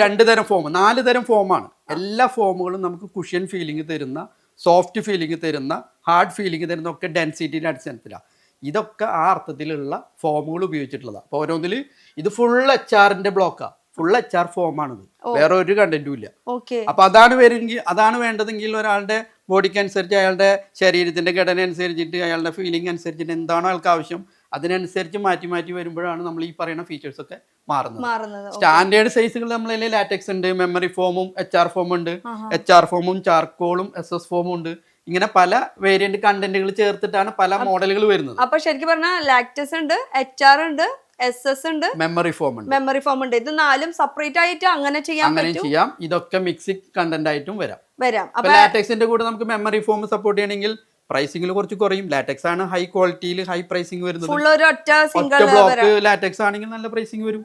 2 തരം ഫോം, 4 തരം ഫോമാണ്. എല്ലാ ഫോമുകളും നമുക്ക് കുഷ്യൻ ഫീലിംഗ് തരുന്ന, സോഫ്റ്റ് ഫീലിംഗ് തരുന്ന, ഹാർഡ് ഫീലിംഗ് തരുന്ന ഒക്കെ ഡെൻസിറ്റിയുടെ അടിസ്ഥാനത്തിലാണ്. ഇതൊക്കെ ആ അർത്ഥത്തിലുള്ള ഫോമുകൾ ഉപയോഗിച്ചിട്ടുള്ളതാണ്. അപ്പൊ ഓരോന്നില് ഇത് ഫുൾ HR ബ്ലോക്കാണ്, ഫുൾ HR ഫോമാണിത്, വേറെ ഒരു കണ്ടന്റും ഇല്ല. അപ്പൊ അതാണ് വേണ്ടതെങ്കിൽ ഒരാളുടെ ബോഡിക്ക് അനുസരിച്ച്, അയാളുടെ ശരീരത്തിന്റെ ഘടന അനുസരിച്ചിട്ട്, അയാളുടെ ഫീലിംഗ് അനുസരിച്ചിട്ട് എന്താണോ അയാൾക്ക് ആവശ്യം അതിനനുസരിച്ച് മാറ്റി വരുമ്പോഴാണ് നമ്മൾ ഈ പറയുന്ന ഫീച്ചേഴ്സ് ഒക്കെ മാറുന്നത്. സ്റ്റാൻഡേർഡ് സൈസുകൾ നമ്മളതിൽ ലാറ്റക്സ് ഉണ്ട്, മെമ്മറി ഫോമും HR ഫോമും ഉണ്ട്, HR ഫോമും ചാർക്കോളും SS ഫോമും ഉണ്ട്. ഇങ്ങനെ പല വേരിയന്റ് കണ്ടന്റുകൾ ചേർത്തിട്ടാണ് പല മോഡലുകൾ വരുന്നത്. അപ്പൊ ശരിക്കും പറഞ്ഞാൽ ലാക്ടസ് ഉണ്ട്, HR ഉണ്ട്, SS ഉണ്ട്, മെമ്മറി ഫോം ഉണ്ട്. ഇത് 4ഉം സെപ്പറേറ്റ് ആയിട്ട് അങ്ങനെ ചെയ്യാം. ഇതൊക്കെ മിക്സിഡ് കണ്ടന്റ് ആയിട്ടും വരാം. അപ്പൊ ലാറ്റക്സിന്റെ കൂടെ നമുക്ക് മെമ്മറി ഫോം സപ്പോർട്ട് ചെയ്യണമെങ്കിൽ പ്രൈസിംഗിൽ കുറച്ച് കുറയും. ലാറ്റക്സ് ആണ് ഹൈ ക്വാളിറ്റിയിൽ ഹൈ പ്രൈസിംഗ് വരുന്നത്. ഒറ്റ ബ്ലോക്ക് ലാറ്റക്സ് ആണെങ്കിൽ നല്ല പ്രൈസിംഗ് വരും.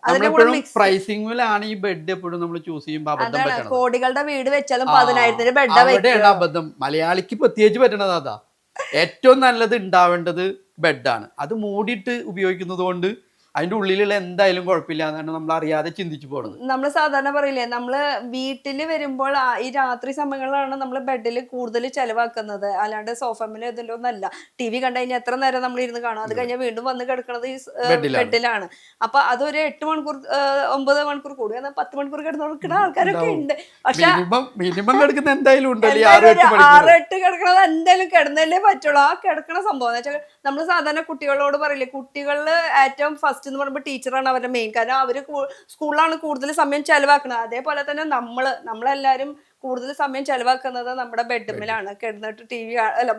നമ്മളെപ്പോഴും പ്രൈസിംഗിലാണ് ഈ ബെഡ് എപ്പോഴും നമ്മൾ ചൂസ് ചെയ്യുമ്പോൾ അബദ്ധം പറ്റണം. കോടികളുടെ വീട് വെച്ചാലും 10,000 ബെഡ് അവിടെയാണ് അബദ്ധം. മലയാളിക്ക് പ്രത്യേകിച്ച് പറ്റണത് അതാ. ഏറ്റവും നല്ലത് ഉണ്ടാവേണ്ടത് ബെഡാണ്. അത് മൂടിയിട്ട് ഉപയോഗിക്കുന്നത് കൊണ്ട് അതിന്റെ ഉള്ളിലുള്ള എന്തായാലും കുഴപ്പമില്ല എന്നാണ് നമ്മൾ അറിയാതെ ചിന്തിച്ചു പോകുന്നത്. നമ്മൾ സാധാരണ പറയില്ലേ, നമ്മള് വീട്ടില് വരുമ്പോൾ ഈ രാത്രി സമയങ്ങളിലാണ് നമ്മൾ ബെഡിൽ കൂടുതൽ ചെലവാക്കുന്നത്, അല്ലാണ്ട് സോഫമിന് ഇതിന്റെ ഒന്നല്ല. TV കണ്ടു കഴിഞ്ഞാൽ എത്ര നേരം നമ്മൾ ഇരുന്ന് കാണും, അത് കഴിഞ്ഞാൽ വീണ്ടും വന്ന് കിടക്കുന്നത് ഈ ബെഡിലാണ്. അപ്പൊ അതൊരു 8 മണിക്കൂർ 9 മണിക്കൂർ കൂടി 10 മണിക്കൂർ കിടക്കുന്ന ആൾക്കാരൊക്കെ ഉണ്ട്. പക്ഷെ മിനിമം കിടക്കുന്ന എന്തായാലും 6-8 കിടക്കണത് എന്തായാലും കിടന്നല്ലേ പറ്റുള്ളൂ. ആ കിടക്കണ സംഭവം എന്ന് വെച്ചാൽ നമ്മൾ സാധാരണ കുട്ടികളോട് പറയില്ലേ, കുട്ടികളില് ഏറ്റവും ഫസ്റ്റ് എന്ന് പറയുമ്പോൾ ടീച്ചറാണ് അവരുടെ മെയിൻ. കാരണം അവര് സ്കൂളിലാണ് കൂടുതൽ സമയം ചെലവാക്കുന്നത്. അതേപോലെ തന്നെ നമ്മളെല്ലാരും കൂടുതൽ സമയം ചെലവാക്കുന്നത് നമ്മുടെ ബെഡ്റൂമിലാണ്, കിടന്നിട്ട് TV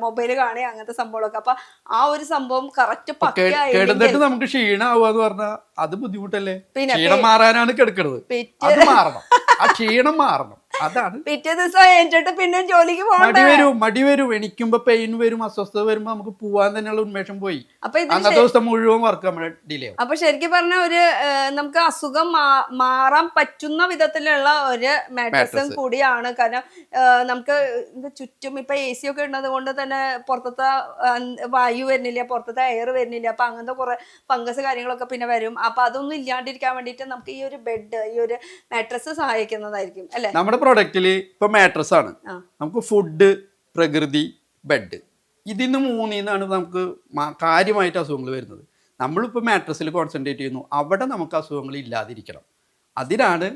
മൊബൈൽ കാണുക അങ്ങനത്തെ സംഭവങ്ങളൊക്കെ. അപ്പൊ ആ ഒരു സംഭവം കറക്റ്റ് പക്കയായിട്ട് നമുക്ക് ക്ഷീണമാവുക പറഞ്ഞാൽ അത് ബുദ്ധിമുട്ടല്ലേ. ക്ഷീണം മാറാനാണ് കിടക്കുന്നത്, അത് മാറണം, ആ ക്ഷീണം മാറണം. അതാണ് പിറ്റേ ദിവസം കഴിഞ്ഞിട്ട് പിന്നെ ജോലിക്ക് പോകണം. മടി വരും, എണിക്കുമ്പോ പെയിൻ വരും, അസ്വസ്ഥത വരുമ്പോ നമുക്ക് പോവാൻ തന്നെയുള്ള ഉന്മേഷം പോയി. അന്നത്തെ ദിവസം മുഴുവൻ വർക്ക് നമ്മുടെ ഡിലേ ആവും. അപ്പൊ ശരിക്കും പറഞ്ഞ ഒരു നമുക്ക് അസുഖം മാറാൻ പറ്റുന്ന വിധത്തിലുള്ള ഒരു മാട്രസും കൂടിയാണ്. കാരണം നമുക്ക് ചുറ്റും ഇപ്പൊ AC ഒക്കെ ഉള്ളത് കൊണ്ട് തന്നെ പുറത്തത്തെ വായു വരുന്നില്ല, പുറത്തത്തെ എയർ വരുന്നില്ല. അപ്പൊ അങ്ങനത്തെ കുറെ ഫംഗസ് കാര്യങ്ങളൊക്കെ പിന്നെ വരും. അപ്പൊ അതൊന്നും ഇല്ലാണ്ടിരിക്കാൻ വേണ്ടിയിട്ട് നമുക്ക് ഈ ഒരു ബെഡ്, ഈ ഒരു മാട്രസ് സഹായിക്കുന്നതായിരിക്കും അല്ലെ. നമ്മുടെ പ്രൊഡക്റ്റില് ഇപ്പൊ മാട്രസ് ആണ്, നമുക്ക് ഫുഡ്, പ്രകൃതി, ബെഡ്, ഇതിന്ന് മൂന്നിന്നാണ് നമുക്ക് കാര്യമായിട്ട് അസുഖങ്ങൾ വരുന്നത്. നമ്മളിപ്പോൾ മാട്രസിൽ കോൺസെൻട്രേറ്റ് ചെയ്യുന്നു, അവിടെ നമുക്ക് അസുഖങ്ങൾ ഇല്ലാതിരിക്കണം. അതിനാണ്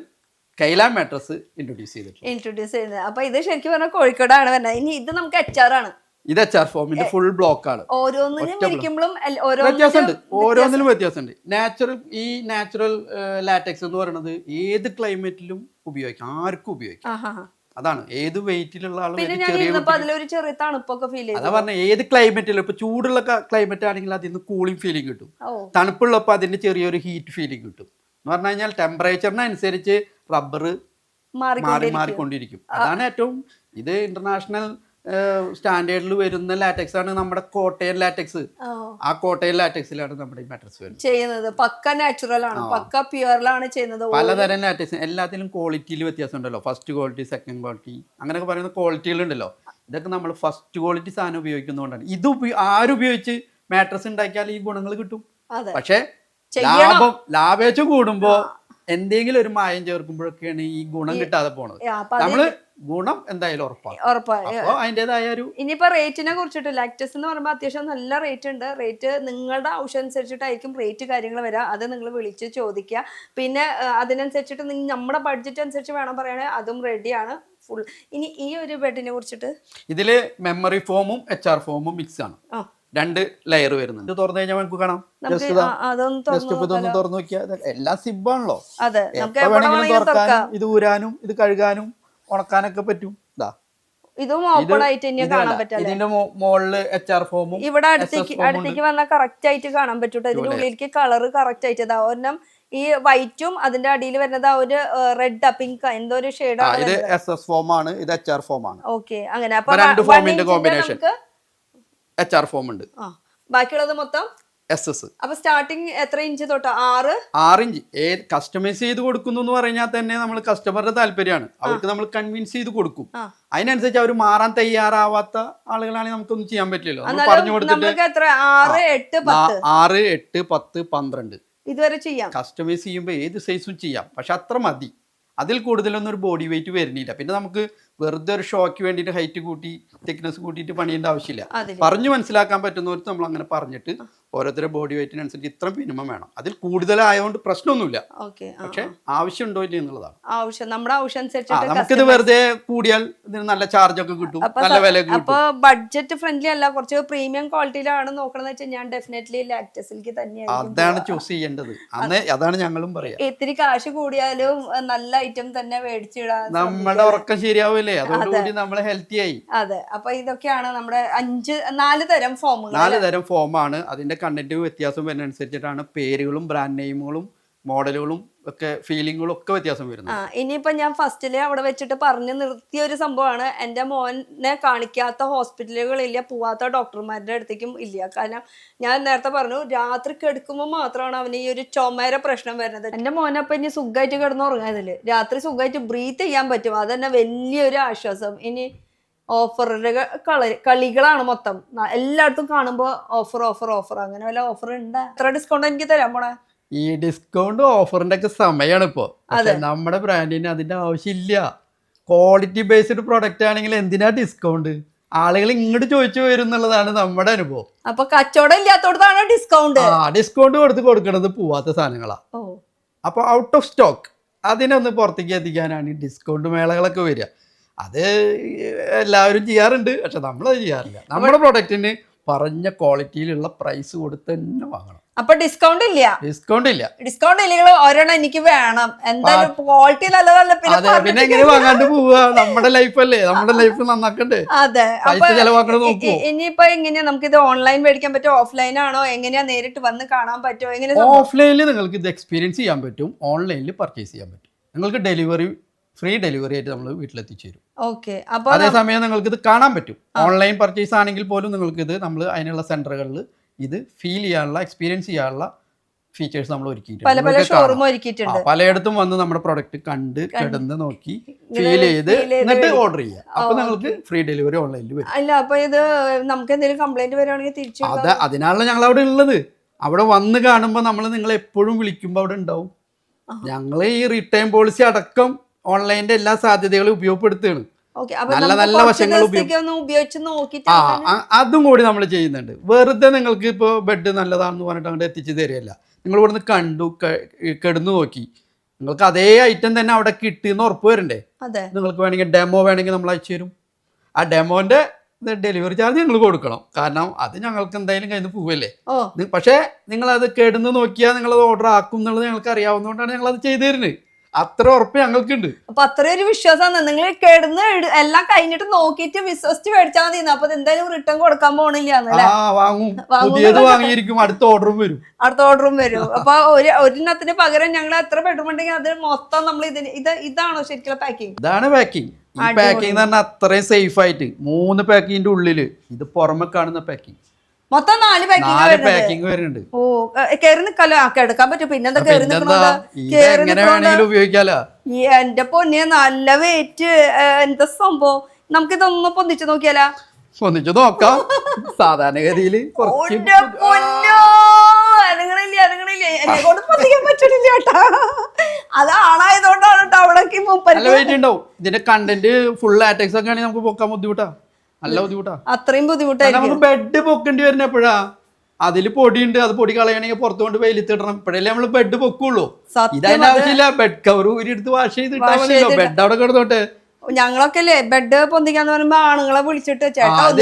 കൈലാൻ മാട്രസ് ഇൻട്രൊഡ്യൂസ് ചെയ്തത്. അപ്പൊ ഇത് ശരിക്കും പറഞ്ഞാൽ കോഴിക്കോടാണ് വരുന്നത്. ഇനി ഇത് നമുക്ക് HR ആണ്. ഇത് HR ഫോമിന്റെ ഫുൾ ബ്ലോക്ക് ആണ്. ഓരോന്നിലും വ്യത്യാസമുണ്ട്. ഈ നാച്ചുറൽ ലാറ്റക്സ് എന്ന് പറയുന്നത് ഏത് ക്ലൈമറ്റിലും ഉപയോഗിക്കാം, ആർക്കും ഉപയോഗിക്കാം. അതാണ് ഏത് വെയിറ്റിലുള്ള ആളും. അതാ പറഞ്ഞ ഏത് ക്ലൈമറ്റിലും. ഇപ്പൊ ചൂടുള്ള ക്ലൈമറ്റ് ആണെങ്കിൽ അതിന് കൂളിംഗ് ഫീലിംഗ് കിട്ടും, തണുപ്പുള്ളപ്പോൾ അതിന്റെ ചെറിയൊരു ഹീറ്റ് ഫീലിംഗ് കിട്ടും. എന്ന് പറഞ്ഞു കഴിഞ്ഞാൽ ടെമ്പറേച്ചറിനനുസരിച്ച് റബ്ബർ മാറിക്കൊണ്ടിരിക്കും. അതാണ് ഏറ്റവും ഇത് ഇന്റർനാഷണൽ സ്റ്റാൻഡേർഡിൽ വരുന്ന ലാറ്റക്സ് ആണ് നമ്മുടെ കോട്ടയം ലാറ്റക്സ്. ആ കോട്ടയം ലാറ്റക്സിലാണ് നമ്മുടെ ഈ മാട്രസ് ചെയ്യുന്നത്. പക്ക നാച്ചുറൽ ആണ്, പക്ക പ്യുവറിലാണ് ചെയ്യുന്നത്. പലതരം ലാറ്റക്സ്, എല്ലാത്തിലും ക്വാളിറ്റിയിൽ വ്യത്യാസം ഉണ്ടല്ലോ. ഫസ്റ്റ് ക്വാളിറ്റി, സെക്കൻഡ് ക്വാളിറ്റി, അങ്ങനെയൊക്കെ പറയുന്ന ക്വാളിറ്റികൾ ഉണ്ടല്ലോ. ഇതൊക്കെ നമ്മൾ ഫസ്റ്റ് ക്വാളിറ്റി സാധനം ഉപയോഗിക്കുന്നതുകൊണ്ടാണ്. ഇത് ആരുപയോഗിച്ച് മാട്രസ് ഉണ്ടാക്കിയാൽ ഈ ഗുണങ്ങൾ കിട്ടും. പക്ഷെ ലാഭേച്ഛ കൂടുമ്പോ എന്തെങ്കിലും ഒരു മായം ചേർക്കുമ്പോഴൊക്കെയാണ് ഈ ഗുണം കിട്ടാതെ പോണത്. നമ്മള് ഗുണം എന്തായാലും ഉറപ്പാണ്. അതിൻ്റെതായ ഒരു ഇനിയിപ്പോ റേറ്റിനെ കുറിച്ചിട്ട് ലാക്ടസ് എന്ന് പറയുമ്പോൾ അത്യാവശ്യം നല്ല റേറ്റ് ഉണ്ട്. റേറ്റ് നിങ്ങളുടെ ആവശ്യം അനുസരിച്ചിട്ടായിരിക്കും റേറ്റ് കാര്യങ്ങൾ വരാം. അത് നിങ്ങൾ വിളിച്ച് ചോദിക്കുക. പിന്നെ അതിനനുസരിച്ചിട്ട് നമ്മുടെ ബഡ്ജറ്റ് അനുസരിച്ച് വേണം പറയുകയാണെങ്കിൽ അതും റെഡിയാണ് ഫുൾ. ഇനി ഈ ഒരു ബെഡിനെ കുറിച്ചിട്ട് ഇതില് മെമ്മറി ഫോമും HR ഫോമും മിക്സ് ആണ്. 2 ലെയർ വരുന്നുണ്ട്. തുറന്നു കഴിഞ്ഞാൽ നമുക്ക് കാണാം. തുറന്നു നോക്കിയാൽ എല്ലാം സിബാണല്ലോ. ഇത് ഊരാനും ഇത് കഴുകാനും ഉണക്കാനൊക്കെ പറ്റും. ഇതിന്റെ മുകളില് HR ഫോമും ഇവിടെ അടുത്തേക്ക് വന്നാൽ കറക്റ്റ് ആയിട്ട് കാണാൻ പറ്റൂട്ടോ. ഇതിന്റെ ഉള്ളിലേക്ക് കളർ കറക്റ്റ് ആയിട്ട് ഒരെണ്ണം ഈ വൈറ്റും അതിന്റെ അടിയിൽ വരുന്നത് ഒരു റെഡ് പിങ്ക് എന്തോ ഒരു ഷെയ്ഡാണ്. ഇത് SS ഫോം ആണ്, ഇത് HR ഫോം ആണ്. ഓക്കെ, അങ്ങനെ. അപ്പൊ 2 ഫോമിന്റെ കോമ്പിനേഷൻ. HR ഫോം ഉണ്ട്, ബാക്കിയുള്ളത് മൊത്തം SS. അപ്പൊ സ്റ്റാർട്ടിങ് എത്ര ഇഞ്ച് തൊട്ട്? 6 ഇഞ്ച്. കസ്റ്റമൈസ് ചെയ്ത് കൊടുക്കുന്നു എന്ന് പറഞ്ഞാൽ തന്നെ നമ്മൾ കസ്റ്റമറുടെ താല്പര്യമാണ്. അവർക്ക് നമ്മൾ കൺവിൻസ് ചെയ്ത് കൊടുക്കും. അതിനനുസരിച്ച് അവർ മാറാൻ തയ്യാറാവാത്ത ആളുകളാണെങ്കിൽ നമുക്കൊന്നും ചെയ്യാൻ പറ്റില്ലല്ലോ. നമ്മൾ പറഞ്ഞു കൊടുത്തിട്ട് 6, 8, 10, 12 ഇതുവരെ ചെയ്യാം. കസ്റ്റമൈസ് ചെയ്യുമ്പോൾ ഏത് സൈസും ചെയ്യാം. പക്ഷെ അത്ര മതി. അതിൽ കൂടുതലൊന്നും ഒരു ബോഡി വെയിറ്റ് വരുന്നില്ല. പിന്നെ നമുക്ക് വെറുതെ ഒരു ഷോക്ക് വേണ്ടിയിട്ട് ഹൈറ്റ് കൂട്ടി തിക്നെസ് കൂട്ടിയിട്ട് പണിയേണ്ട ആവശ്യമില്ല. പറഞ്ഞു മനസ്സിലാക്കാൻ പറ്റുന്നവർക്ക് നമ്മൾ അങ്ങനെ പറഞ്ഞിട്ട് ഓരോരുത്തരുടെ ബോഡി വെയിറ്റിനനുസരിച്ച് ഇത്ര മിനിമം വേണം. അതിൽ കൂടുതലായതുകൊണ്ട് പ്രശ്നമൊന്നുമില്ല. പക്ഷെ ആവശ്യമുണ്ടോ ഇല്ല എന്നുള്ളതാണ്. നമുക്കിത് വെറുതെ കൂടിയാൽ ഇതിന് നല്ല ചാർജ് ഒക്കെ കിട്ടും, നല്ല വില കിട്ടും. അപ്പൊ ബഡ്ജറ്റ് ഫ്രണ്ട്ലി അല്ല, കുറച്ച് പ്രീമിയം ക്വാളിറ്റിയിലാണ് നോക്കണമെന്ന് വെച്ചാൽ ഞാൻ ഡെഫിനറ്റ്ലി ലാക്ടസിലേക്ക് തന്നെയാണ് അതാണ് ചൂസ് ചെയ്യേണ്ടത്. അതാണ് ഞങ്ങളും പറയാം. ഇത്തിരി കാശ് കൂടിയാലും നല്ല ഐറ്റം തന്നെ മേടിച്ചിടാൻ. നമ്മുടെ ഉറക്കം ശരിയാവില്ലേ, അതോടുകൂടി നമ്മളെ ഹെൽത്തി ആയി. അതെ, അപ്പൊ ഇതൊക്കെയാണ് നമ്മുടെ 4 തരം ഫോമുകൾ. 4 തരം ഫോമാണ്. അതിന്റെ കണ്ടന്റ് വ്യത്യാസം വരുന്നതനുസരിച്ചിട്ടാണ് പേരുകളും ബ്രാൻഡ് നെയിമുകളും മോഡലുകളും ഒക്കെ ഫീലിങ്ങുകളും ഒക്കെ വ്യത്യാസം വരുന്നു. ഇനിയിപ്പോ ഞാൻ ഫസ്റ്റില് അവിടെ വെച്ചിട്ട് പറഞ്ഞു നിർത്തിയ ഒരു സംഭവമാണ്, എന്റെ മോനെ കാണിക്കാത്ത ഹോസ്പിറ്റലുകളില്ല, പോവാത്ത ഡോക്ടർമാരുടെ അടുത്തേക്കും ഇല്ല. കാരണം ഞാൻ നേരത്തെ പറഞ്ഞു രാത്രി കിടക്കുമ്പോൾ മാത്രമാണ് അവന് ഈ ഒരു ചുമര പ്രശ്നം വരുന്നത്. എന്റെ മോനപ്പൊ ഇനി സുഖമായിട്ട് കിടന്ന് ഉറങ്ങാതില്, രാത്രി സുഖമായിട്ട് ബ്രീത്ത് ചെയ്യാൻ പറ്റും, അതന്നെ വലിയൊരു ആശ്വാസം. ഇനി ഓഫറുടെ കളികളാണ് മൊത്തം, എല്ലായിടത്തും കാണുമ്പോ ഓഫർ ഓഫർ ഓഫർ. അങ്ങനെ വല്ല ഓഫർ ഉണ്ട്? എത്ര ഡിസ്കൗണ്ട് എനിക്ക് തരാൻ പോണേ? ഈ ഡിസ്കൗണ്ട് ഓഫറിന്റെ ഒക്കെ സമയമാണ് ഇപ്പോ. നമ്മുടെ ബ്രാൻഡിന് അതിന്റെ ആവശ്യമില്ല. ക്വാളിറ്റി ബേസ്ഡ് പ്രൊഡക്റ്റ് ആണെങ്കിൽ എന്തിനാ ഡിസ്കൗണ്ട്? ആളുകൾ ഇങ്ങോട്ട് ചോദിച്ചു വരും എന്നുള്ളതാണ് നമ്മുടെ അനുഭവം. അപ്പൊ കച്ചവടം ഇല്ലാത്തോടത്താണ് ഡിസ്കൗണ്ട്. ഡിസ്കൗണ്ട് കൊടുക്കണത് പോവാത്ത സാധനങ്ങളാ. അപ്പൊ ഔട്ട് ഓഫ് സ്റ്റോക്ക് അതിനൊന്ന് പുറത്തേക്ക് എത്തിക്കാനാണ് ഈ ഡിസ്കൗണ്ട് മേളകളൊക്കെ വരിക. അത് എല്ലാവരും ചെയ്യാറുണ്ട്, പക്ഷെ നമ്മളത് ചെയ്യാറില്ല. നമ്മുടെ പ്രൊഡക്റ്റിന് പറഞ്ഞ ക്വാളിറ്റിയിലുള്ള പ്രൈസ് കൊടുത്ത് തന്നെ വാങ്ങണം. അപ്പൊ ഡിസ്കൗണ്ട് ഇല്ല? ഡിസ്കൗണ്ട് ഇല്ല. ഡിസ്കൗണ്ട് ഇല്ലെങ്കിൽ ഒരെണ്ണം എനിക്ക് വേണം എന്തായാലും. ക്വാളിറ്റി നല്ലതല്ല പിന്നെ എങ്ങനെ വാങ്ങാണ്ട് പോവുക? നമ്മുടെ ലൈഫ് അല്ലേ, നമ്മുടെ ലൈഫ് നന്നാക്കണ്ടേ? അതെ. പൈസ ചെലവാക്കണത് നോക്കൂ. ഇനിയിപ്പോ എങ്ങനെയാ നമുക്ക് ഇത് ഓൺലൈൻ മേടിക്കാൻ പറ്റും, ഓഫ്ലൈൻ ആണോ, എങ്ങനെയാ നേരിട്ട് വന്ന് കാണാൻ പറ്റുമോ? എങ്ങനെ? ഓഫ്ലൈനിൽ നിങ്ങൾക്ക് ഇത് എക്സ്പീരിയൻസ് ചെയ്യാൻ പറ്റും, ഓൺലൈനിൽ പർച്ചേസ് ചെയ്യാൻ പറ്റും. നിങ്ങൾക്ക് ഫ്രീ ഡെലിവറി ആയിട്ട് നമ്മൾ വീട്ടിലെത്തിച്ചു തരും. ഓക്കെ. അതേസമയം നിങ്ങൾക്ക് ഇത് കാണാൻ പറ്റും. ഓൺലൈൻ പർച്ചേസ് ആണെങ്കിൽ പോലും നിങ്ങൾക്ക് ഇത് നമ്മൾ അതിനുള്ള സെന്ററുകളിൽ ഇത് ഫീൽ ചെയ്യാനുള്ള, എക്സ്പീരിയൻസ് ചെയ്യാനുള്ള ഫീച്ചേഴ്സ് നമ്മൾ ഒരുക്കിയിട്ടുണ്ട്. പലയിടത്തും വന്ന് നമ്മുടെ പ്രൊഡക്റ്റ് കണ്ട് കിടന്ന് നോക്കി ഫീൽ ചെയ്ത് എന്നിട്ട് ഓർഡർ ചെയ്യുക. അപ്പൊ നിങ്ങൾക്ക് ഫ്രീ ഡെലിവറി ഓൺലൈനിൽ വരും. അല്ല, അപ്പൊ ഇത് നമുക്ക് എന്തെങ്കിലും കംപ്ലൈന്റ് വരുവാണെങ്കിൽ തിരിച്ചു അതിനാണല്ലോ ഞങ്ങൾ അവിടെ ഉള്ളത്. അവിടെ വന്ന് കാണുമ്പോൾ നമ്മൾ നിങ്ങളെ എപ്പോഴും വിളിക്കുമ്പോൾ അവിടെ ഉണ്ടാവും. ഞങ്ങൾ ഈ റിട്ടേൺ പോളിസി അടക്കം ഓൺലൈനിന്റെ എല്ലാ സാധ്യതകളും ഉപയോഗപ്പെടുത്തുകയാണ്. നല്ല നല്ല വശങ്ങൾ ഉപയോഗിച്ച് നോക്കിയിട്ട് അതും കൂടി നമ്മൾ ചെയ്യുന്നുണ്ട്. വെറുതെ നിങ്ങൾക്ക് ഇപ്പോൾ ബെഡ് നല്ലതാണെന്ന് പറഞ്ഞിട്ട് അങ്ങോട്ട് എത്തിച്ചു തരികയല്ല. നിങ്ങൾ ഇവിടുന്ന് കണ്ടു കിടന്നു നോക്കി നിങ്ങൾക്ക് അതേ ഐറ്റം തന്നെ അവിടെ കിട്ടിയെന്ന് ഉറപ്പ് വരണ്ടേ? നിങ്ങൾക്ക് വേണമെങ്കിൽ ഡെമോ വേണമെങ്കിൽ നമ്മൾ അയച്ചു തരും. ആ ഡെമോന്റെ ഡെലിവറി ചാർജ് നിങ്ങൾ കൊടുക്കണം. കാരണം അത് ഞങ്ങൾക്ക് എന്തായാലും കയ്യിൽ നിന്ന് പോവല്ലേ. പക്ഷേ നിങ്ങളത് കിടന്ന് നോക്കിയാൽ നിങ്ങളത് ഓർഡർ ആക്കും എന്നുള്ളത് ഞങ്ങൾക്ക് അറിയാവുന്നതുകൊണ്ടാണ് ഞങ്ങളത് ചെയ്തു തരുന്നത്. അത്ര ഉറപ്പ് ഞങ്ങൾക്കുണ്ട്. അപ്പൊ അത്രയൊരു വിശ്വാസമാണ്. നിങ്ങൾ കിടന്ന് എല്ലാം കഴിഞ്ഞിട്ട് നോക്കിയിട്ട് വിശ്വസിച്ച് മേടിച്ചാൽ മതി. അപ്പൊ എന്തായാലും റിട്ടേൺ കൊടുക്കാൻ പോണില്ല. വാങ്ങിയിരിക്കും, അടുത്ത ഓർഡറും വരും. അപ്പൊ ഒരെണ്ണത്തിന് പകരം ഞങ്ങൾ എത്ര ബെഡ്റൂം ഉണ്ടെങ്കിൽ അത് മൊത്തം നമ്മൾ ഇതാണോ ശരിക്കുള്ള പാക്കിംഗ്? ഇതാണ് പാക്കിംഗ്. ഈ പാക്കിംഗ് എന്ന് പറഞ്ഞാൽ അത്രയും സേഫ് ആയിട്ട് 3 പാക്കിങ്ങിന്റെ ഉള്ളില് ഇത് പുറമെ കാണുന്ന പാക്കിംഗ് മൊത്തം 4 പാക്കിംഗ് വരുന്നുണ്ട്. ഓ, കേറി നിക്കാലോ, എടുക്കാൻ പറ്റും. പിന്നെന്താ ഉപയോഗിക്കാലോ. എന്റെ പൊന്നെ, നല്ല വെയിറ്റ്. എന്താ സംഭവം? നമുക്കിതൊന്ന് പൊന്തിച്ചു നോക്കിയാലോ? പൊന്തിച്ചു നോക്കാം. സാധാരണഗതിയില് എന്നെ കൊണ്ട് പൊന്തിക്കാൻ പറ്റണില്ല കേട്ടാ. അത് ആണായതുകൊണ്ടാണ് കേട്ടോ അവിടേക്ക് നല്ല വെയിറ്റ് ഉണ്ടാവും. ഇതിന്റെ കണ്ടന്റ് ഫുൾ ലാറ്റക്സ് ഒക്കെ ആണെങ്കിൽ നമുക്ക് പൊക്കാൻ ബുദ്ധിമുട്ടാ, നല്ല ബുദ്ധിമുട്ടാ. അത്രയും ബുദ്ധിമുട്ടായിരിക്കും. ബെഡ് പൊക്കേണ്ടി വരുന്ന എപ്പോഴാ? അതില് പൊടിയുണ്ട്, അത് പൊടി കളയണമെങ്കിൽ പുറത്തു കൊണ്ട് വെയിലത്തിടണം. ഇപ്പോഴല്ലേ നമ്മള് ബെഡ് പൊക്കുള്ളൂ. ഇതതിന്റെ ആവശ്യമില്ല. ബെഡ് കവർ ഊരിയെടുത്ത് വാഷ് ചെയ്തിട്ടാ മതിയല്ലോ. ബെഡ് അവിടെ കിടന്നോട്ടെ. ഞങ്ങളൊക്കെ അല്ലേ ബെഡ് പൊന്തിക്കാന്ന് പറയുമ്പോ ആണുങ്ങളെ വിളിച്ചിട്ട്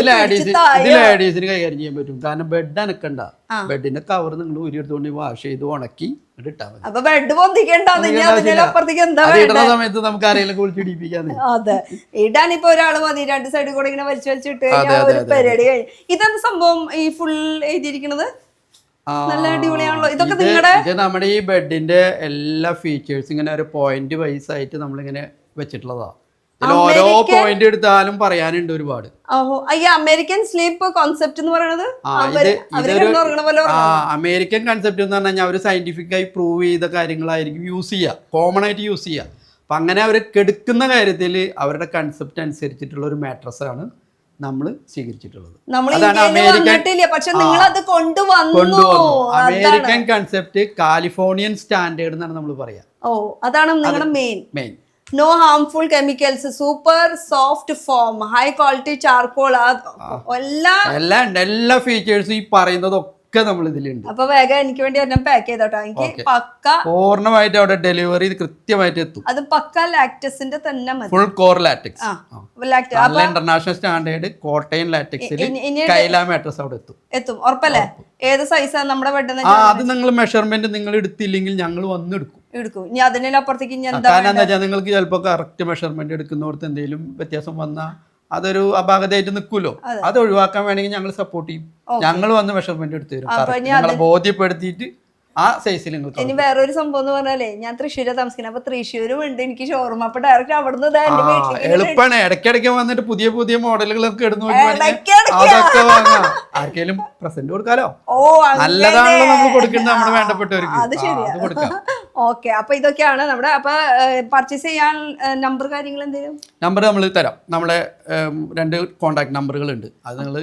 ലേഡീസിന് കൈകാര്യം ചെയ്യാൻ പറ്റും. കാരണം ബെഡ് അനക്കണ്ട, ബെഡിന്റെ കവർ നിങ്ങൾ ഊരിയെടുത്തോണ്ട് വാഷ് ചെയ്ത് ഉണക്കി ഇട്ടാൽ മതി. അപ്പൊ ബെഡ് പൊന്തിക്കണ്ട. സമയത്ത് നമുക്ക് ആരെങ്കിലും കുളിച്ച് ഇടിപ്പിക്കാന്ന്. അതെ, ഇടാനിപ്പോ ഒരാള് മതി. 2 സൈഡിൽ കൂടെ ഇങ്ങനെ വലിച്ചിട്ട് ഒരു പരിപാടി കഴിഞ്ഞു. ഇതെന്താ സംഭവം? ഈ ഫുൾ എഴുതിയിരിക്കുന്നത് നല്ല അടിപൊളിയാണല്ലോ. ഇതൊക്കെ നിങ്ങളുടെ നമ്മുടെ ഈ ബെഡിന്റെ എല്ലാ ഫീച്ചേഴ്സ് ഇങ്ങനെ ഒരു പോയിന്റ് വൈസ് ആയിട്ട് നമ്മളിങ്ങനെ വെച്ചിട്ടുള്ളതാ. ഓരോ പോയിന്റ് എടുത്താലും പറയാനുണ്ട് ഒരുപാട്. അമേരിക്കൻ സ്ലീപ്പ് കോൺസെപ്റ്റ് എന്ന് പറയുന്നത് അമേരിക്കൻ കൺസെപ്റ്റ് എന്ന് പറഞ്ഞു കഴിഞ്ഞാൽ അവര് സയന്റിഫിക് ആയി പ്രൂവ് ചെയ്ത കാര്യങ്ങളായിരിക്കും യൂസ് ചെയ്യുക, കോമൺ ആയിട്ട് യൂസ് ചെയ്യുക. അപ്പൊ അങ്ങനെ അവർ കെടുക്കുന്ന കാര്യത്തിൽ അവരുടെ കൺസെപ്റ്റ് അനുസരിച്ചിട്ടുള്ള ഒരു മാട്രസ് ആണ് നമ്മൾ സ്വീകരിച്ചിട്ടുള്ളത്. അതാണ് അമേരിക്കൻ കൺസെപ്റ്റ്. കാലിഫോർണിയൻ സ്റ്റാൻഡേർഡ് എന്നാണ് നമ്മൾ പറയാ. അതാണ് നിങ്ങളുടെ main. No harmful chemicals, super soft foam, high quality charcoal, എല്ലാ ഫീച്ചേഴ്സും ഈ പറയുന്നതൊക്കെ നമ്മൾ ഇതിലുണ്ട്. അപ്പൊ വേഗം എനിക്ക് വേണ്ടി എല്ലാം പാക്ക് ചെയ്തോട്ടോ. എനിക്ക് പക്ക പൂർണ്ണമായിട്ട് അവിടെ ഡെലിവറി കൃത്യമായിട്ട് എത്തും. അത് പക്ക ലാറ്റക്സിന്റെ തന്നെ മതി. Full core latex, international standard Kottayam ലാറ്റക്സിൽ കൈല മാട്രസ് അവിടെ എത്തും. ഉറപ്പല്ലേ? ഏത് സൈസാണ് നമ്മുടെ ബെഡ്? അത് നിങ്ങൾ മെഷർമെന്റ് നിങ്ങൾ എടുത്തില്ലെങ്കിൽ ഞങ്ങൾ വന്നെടുക്കും. ഇനി അതിനപ്പുറത്തേക്ക് കാരണം എന്താ വെച്ചാൽ നിങ്ങൾക്ക് ചിലപ്പോ കറക്റ്റ് മെഷർമെന്റ് എടുക്കുന്നോടത്ത് എന്തെങ്കിലും വ്യത്യാസം വന്നാൽ അതൊരു അപാകതയായിട്ട് നിൽക്കുമല്ലോ. അത് ഒഴിവാക്കാൻ വേണമെങ്കിൽ ഞങ്ങൾ സപ്പോർട്ട് ചെയ്യും. ഞങ്ങൾ വന്ന് മെഷർമെന്റ് എടുത്തു തരും, ബോധ്യപ്പെടുത്തിയിട്ട് ആ സൈസിൽ നിങ്ങൾക്ക് ഇനി വേറൊരു സംഭവം എന്ന് പറഞ്ഞാലേ ഞാൻ തൃശ്ശൂര് താമസിക്കുന്നത്. അപ്പൊ തൃശ്ശൂരും ഉണ്ട് എനിക്ക് ഷോറൂം. അപ്പൊ ഡയറക്റ്റ് അവിടുന്ന് എളുപ്പമാണ്. ഇടയ്ക്കിടയ്ക്ക് വന്നിട്ട് പുതിയ പുതിയ മോഡലുകളൊക്കെ ഇടുന്നു, അതൊക്കെ വാങ്ങാം. ആർക്കെങ്കിലും പ്രസന്റ് കൊടുക്കാലോ. നല്ലതാണല്ലോ നമ്മൾ കൊടുക്കുന്നത് നമ്മുടെ വേണ്ടപ്പെട്ടവർക്ക്. അത് ശരിയാ. ഓക്കെ, അപ്പൊ ഇതൊക്കെയാണ് നമ്മുടെ. അപ്പൊ പർച്ചേസ് ചെയ്യാൻ നമ്പർ കാര്യങ്ങൾ എന്തെങ്കിലും നമ്പർ നമ്മൾ തരാം. നമ്മളെ 2 കോൺടാക്ട് നമ്പറുകൾ ഉണ്ട്. അത് നിങ്ങൾ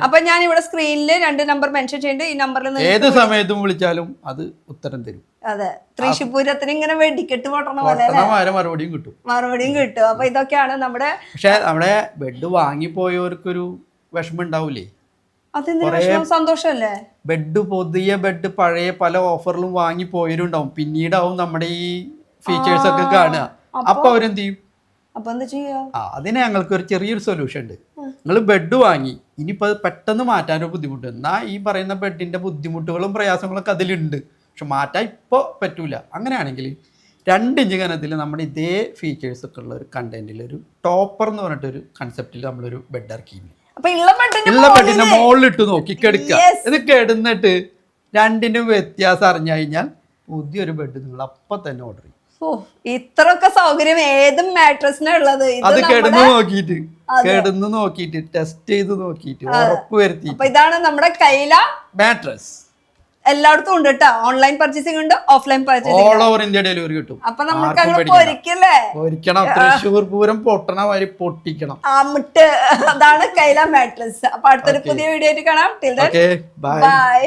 അപ്പൊ ഞാൻ ഇവിടെ സ്ക്രീനിൽ 2 നമ്പർ മെൻഷൻ ചെയ്യുന്നുണ്ട്. ഈ നമ്പറിൽ ഏത് സമയത്തും വിളിച്ചാലും അത് ഉത്തരം തരും. അതെ, തൃശ്ശൂരത്തിന് ഇങ്ങനെ വെടിക്കെട്ട് പൊട്ടണ പോലെ മറുപടിയും കിട്ടും. അപ്പൊ ഇതൊക്കെയാണ് നമ്മുടെ. പക്ഷെ നമ്മുടെ ബെഡ് വാങ്ങിപ്പോയവർക്കൊരു വിഷമം ഉണ്ടാവൂലേ? അതെന്താ സന്തോഷല്ലേ? ബെഡ് പുതിയ ബെഡ് പഴയ പല ഓഫറിലും വാങ്ങിപ്പോയവരുണ്ടാവും. പിന്നീടാവും നമ്മുടെ ഈ ഫീച്ചേഴ്സ് ഒക്കെ കാണുക. അപ്പൊ അവരെന്ത് ചെയ്യും? അപ്പൊ എന്താ ചെയ്യാ? അതിന് ഞങ്ങൾക്ക് ഒരു ചെറിയൊരു സൊല്യൂഷൻ ഉണ്ട്. നിങ്ങൾ ബെഡ് വാങ്ങി ഇനിയിപ്പോൾ അത് പെട്ടെന്ന് മാറ്റാനൊരു ബുദ്ധിമുട്ട്. എന്നാൽ ഈ പറയുന്ന ബെഡിന്റെ ബുദ്ധിമുട്ടുകളും പ്രയാസങ്ങളൊക്കെ അതിലുണ്ട്. പക്ഷെ മാറ്റാൻ ഇപ്പോൾ പറ്റൂല. അങ്ങനെയാണെങ്കിൽ 2 ഇഞ്ച് കനത്തിൽ നമ്മുടെ ഇതേ ഫീച്ചേഴ്സ് ഒക്കെ ഉള്ള ഒരു കണ്ടന്റിൽ ഒരു ടോപ്പർ എന്ന് പറഞ്ഞിട്ടൊരു കൺസെപ്റ്റിൽ നമ്മളൊരു ബെഡ് ഇറക്കിയില്ല. ഉള്ള ബെഡിന്റെ മുകളിലിട്ട് നോക്കി കിടക്കുക. ഇത് കിടന്നിട്ട് 2നും വ്യത്യാസം അറിഞ്ഞു കഴിഞ്ഞാൽ പുതിയൊരു ബെഡ് നിങ്ങൾ അപ്പം തന്നെ ഓർഡർ ചെയ്യും. ഇത്രയൊക്കെ സൗകര്യം ഏത് മാട്രസിനാ ഉള്ളത്? അത് കിടന്ന് നോക്കിയിട്ട് ടെസ്റ്റ് ചെയ്ത് നോക്കിയിട്ട് ഉറപ്പ് വരുത്തി. അപ്പൊ ഇതാണ് നമ്മുടെ കൈല മാട്രസ്. എല്ലായിടത്തും ഉണ്ട് കേട്ടോ. ഓൺലൈൻ പർച്ചേസിംഗ് ഉണ്ട്, offline purchasing all over India delivery കിട്ടും. അപ്പൊ നമുക്ക് ഒരിക്കണം. തൃശ്ശൂർ പൂരം പൊട്ടണ വരി പൊട്ടിക്കണം. അതാണ് കൈല മാട്രസ്. അപ്പൊ അടുത്തൊരു പുതിയ വീഡിയോ ആയിട്ട് കാണാം. ബൈ.